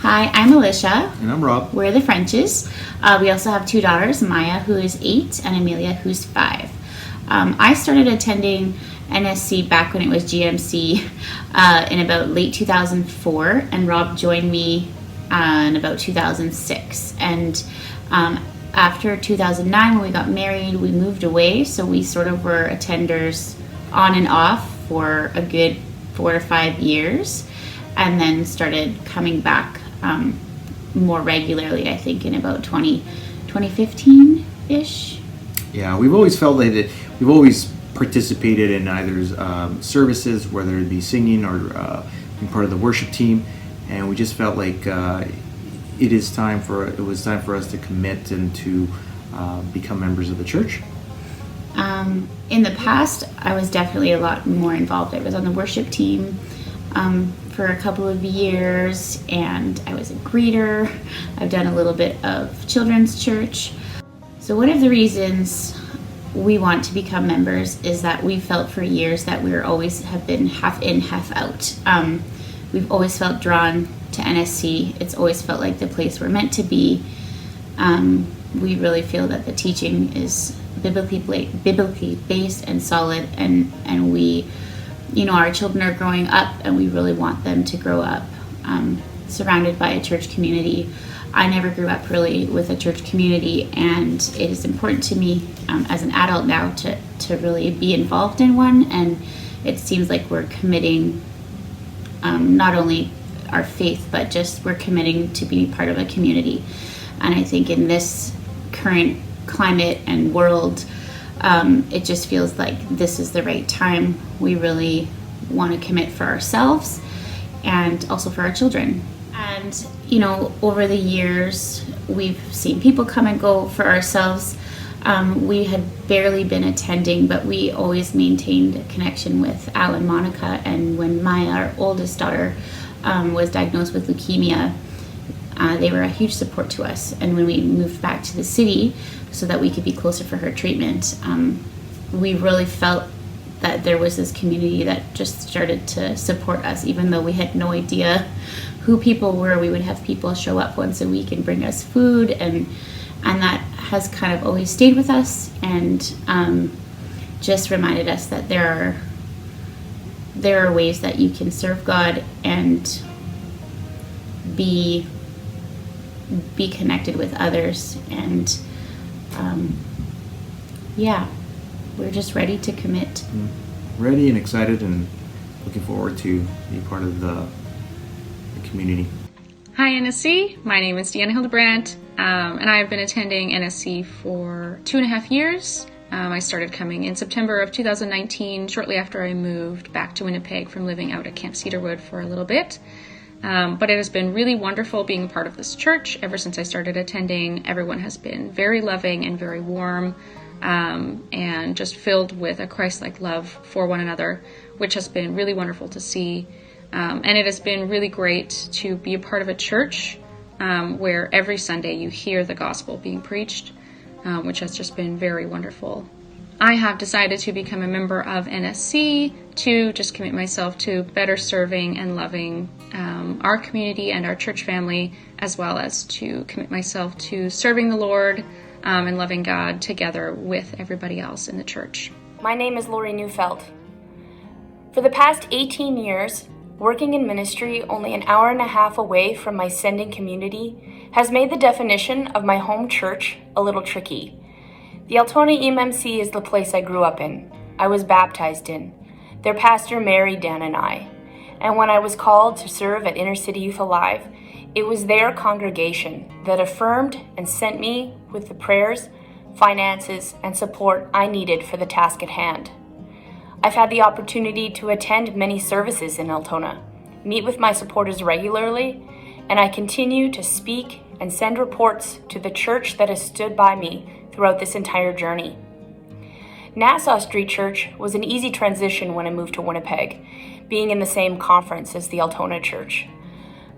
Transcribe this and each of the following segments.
Hi, I'm Alicia. And I'm Rob. We're the Frenches. We also have two daughters, Maya, who is 8, and Amelia, who's 5. I started attending NSC back when it was GMC in about late 2004, and Rob joined me in about 2006. And after 2009, when we got married, we moved away, so we sort of were attenders on and off for a good 4 to 5 years, and then started coming back more regularly, I think, in about 2015-ish. Yeah, we've always felt like that. We've always participated in either services, whether it be singing or being part of the worship team, and we just felt like it was time for us to commit and to become members of the church. In the past, I was definitely a lot more involved. I was on the worship team for a couple of years, and I was a greeter. I've done a little bit of children's church. So one of the reasons we want to become members is that we felt for years that we have been half in, half out. We've always felt drawn to NSC. It's always felt like the place we're meant to be. We really feel that the teaching is biblically based and solid, and we, our children are growing up, and we really want them to grow up surrounded by a church community. I never grew up really with a church community, and it is important to me as an adult now to really be involved in one, and it seems like we're committing not only our faith, but just we're committing to be part of a community. And I think in this current climate and world, it just feels like this is the right time. We really want to commit for ourselves and also for our children. And, over the years, we've seen people come and go. For ourselves, we had barely been attending, but we always maintained a connection with Al and Monica. And when Maya, our oldest daughter, was diagnosed with leukemia, they were a huge support to us. And when we moved back to the city so that we could be closer for her treatment, we really felt that there was this community that just started to support us. Even though we had no idea who people were, we would have people show up once a week and bring us food, and that has kind of always stayed with us, and just reminded us that there are ways that you can serve God and be connected with others. And we're just ready to commit. Ready and excited and looking forward to be part of the community. Hi NSC, my name is Donna Hilbrandt, and I've been attending NSC for 2.5 years. I started coming in September of 2019, shortly after I moved back to Winnipeg from living out at Camp Cedarwood for a little bit. But it has been really wonderful being a part of this church. Ever since I started attending, everyone has been very loving and very warm, and just filled with a Christ-like love for one another, which has been really wonderful to see. And it has been really great to be a part of a church where every Sunday you hear the gospel being preached, which has just been very wonderful. I have decided to become a member of NSC to just commit myself to better serving and loving our community and our church family, as well as to commit myself to serving the Lord and loving God together with everybody else in the church. My name is Laurie Neufeld. For the past 18 years, working in ministry only an hour and a half away from my sending community has made the definition of my home church a little tricky. The Altona EMMC is the place I grew up in. I was baptized in. Their pastor married Dan and I. And when I was called to serve at Inner City Youth Alive, it was their congregation that affirmed and sent me with the prayers, finances, and support I needed for the task at hand. I've had the opportunity to attend many services in Altona, meet with my supporters regularly, and I continue to speak and send reports to the church that has stood by me throughout this entire journey. Nassau Street Church was an easy transition when I moved to Winnipeg, being in the same conference as the Altona Church.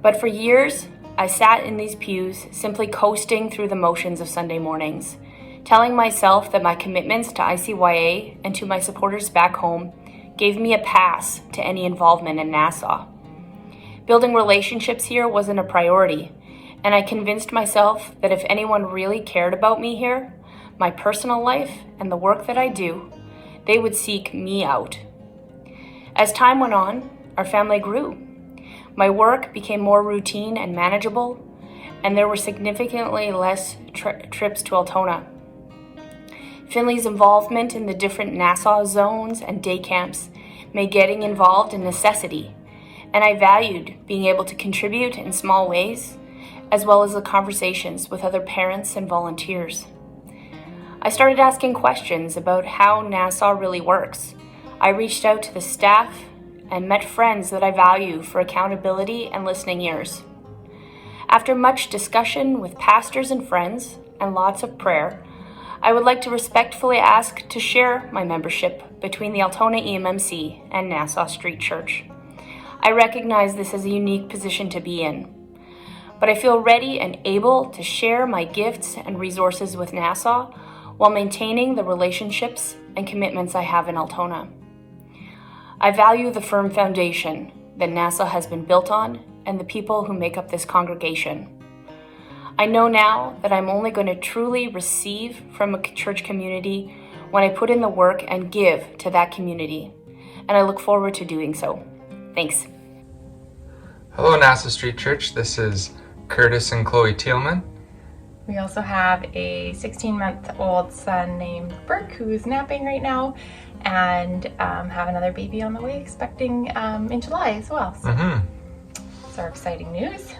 But for years, I sat in these pews simply coasting through the motions of Sunday mornings, telling myself that my commitments to ICYA and to my supporters back home gave me a pass to any involvement in Nassau. Building relationships here wasn't a priority, and I convinced myself that if anyone really cared about me here, my personal life, and the work that I do, they would seek me out. As time went on, our family grew. My work became more routine and manageable, and there were significantly less trips to Altona. Finley's involvement in the different Nassau zones and day camps made getting involved a necessity, and I valued being able to contribute in small ways, as well as the conversations with other parents and volunteers. I started asking questions about how Nassau really works. I reached out to the staff and met friends that I value for accountability and listening ears. After much discussion with pastors and friends and lots of prayer, I would like to respectfully ask to share my membership between the Altona EMMC and Nassau Street Church. I recognize this is a unique position to be in, but I feel ready and able to share my gifts and resources with Nassau while maintaining the relationships and commitments I have in Altona. I value the firm foundation that Nassau has been built on and the people who make up this congregation. I know now that I'm only going to truly receive from a church community when I put in the work and give to that community, and I look forward to doing so. Thanks. Hello, Nassau Street Church. This is Curtis and Chloe Thielmann. We also have a 16-month-old son named Burke who's napping right now, and have another baby on the way, expecting in July as well. So it's our exciting news.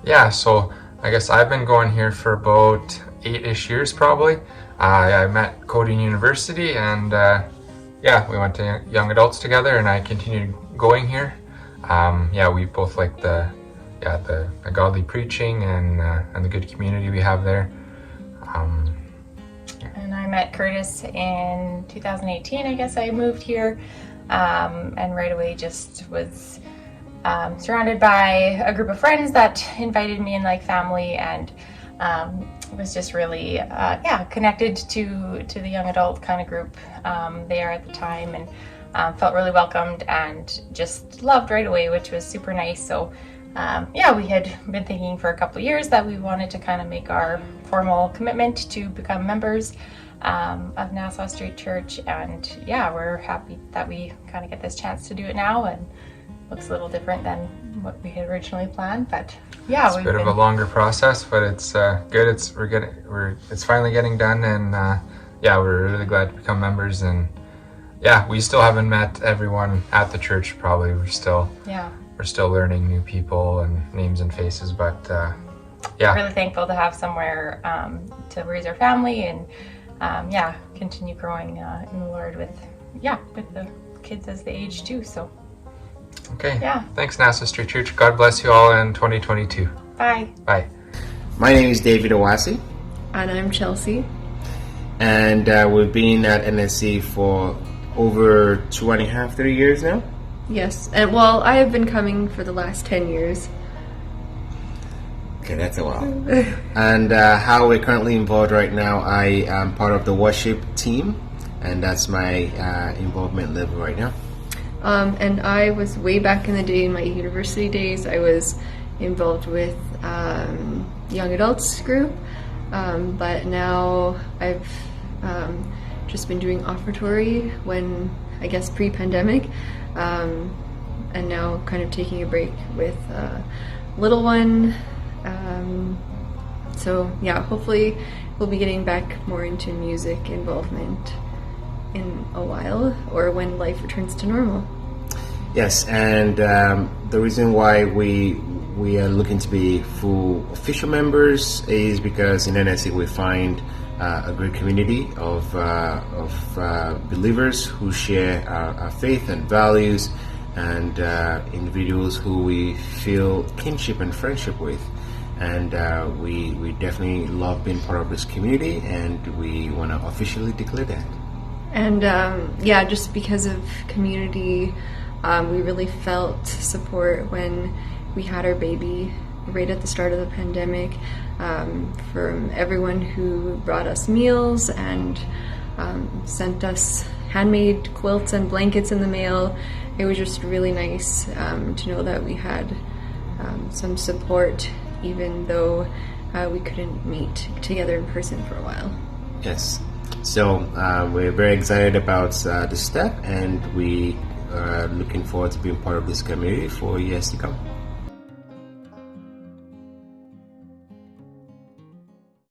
Yeah, so I guess I've been going here for about 8-ish years probably. I met Cody in university, and we went to young adults together, and I continued going here. We both like the godly preaching and the good community we have there. And I met Curtis in 2018. I guess I moved here, and right away just was surrounded by a group of friends that invited me in like family, and was just really connected to the young adult kind of group there at the time, and felt really welcomed and just loved right away, which was super nice. So we had been thinking for a couple of years that we wanted to kind of make our formal commitment to become members of Nassau Street Church, and we're happy that we kind of get this chance to do it now, and looks a little different than what we had originally planned, but it's a bit of a longer process, but it's good. It's finally getting done, and we're really glad to become members. And we still haven't met everyone at the church. Probably we're still learning new people and names and faces, but really thankful to have somewhere to raise our family and continue growing in the Lord with the kids as they age too. So. Okay. Yeah. Thanks, Nassau Street Church. God bless you all in 2022. Bye. Bye. My name is David Owasi. And I'm Chelsea. And we've been at NSC for over 2.5, 3 years now. Yes. And well, I have been coming for the last 10 years. Okay, that's a while. And how we're currently involved right now, I am part of the worship team, and that's my involvement level right now. And I was way back in the day, in my university days, I was involved with young adults group, but now I've just been doing offertory when, I guess, pre-pandemic, and now kind of taking a break with little one. Hopefully we'll be getting back more into music involvement in a while, or when life returns to normal. Yes, and the reason why we are looking to be full official members is because in NSC we find a great community of believers who share our faith and values, and individuals who we feel kinship and friendship with. And we definitely love being part of this community, and we want to officially declare that. And just because of community, we really felt support when we had our baby right at the start of the pandemic, from everyone who brought us meals and sent us handmade quilts and blankets in the mail, it was just really nice to know that we had some support, even though we couldn't meet together in person for a while. Yes. So we're very excited about this step, and we are looking forward to being part of this community for years to come.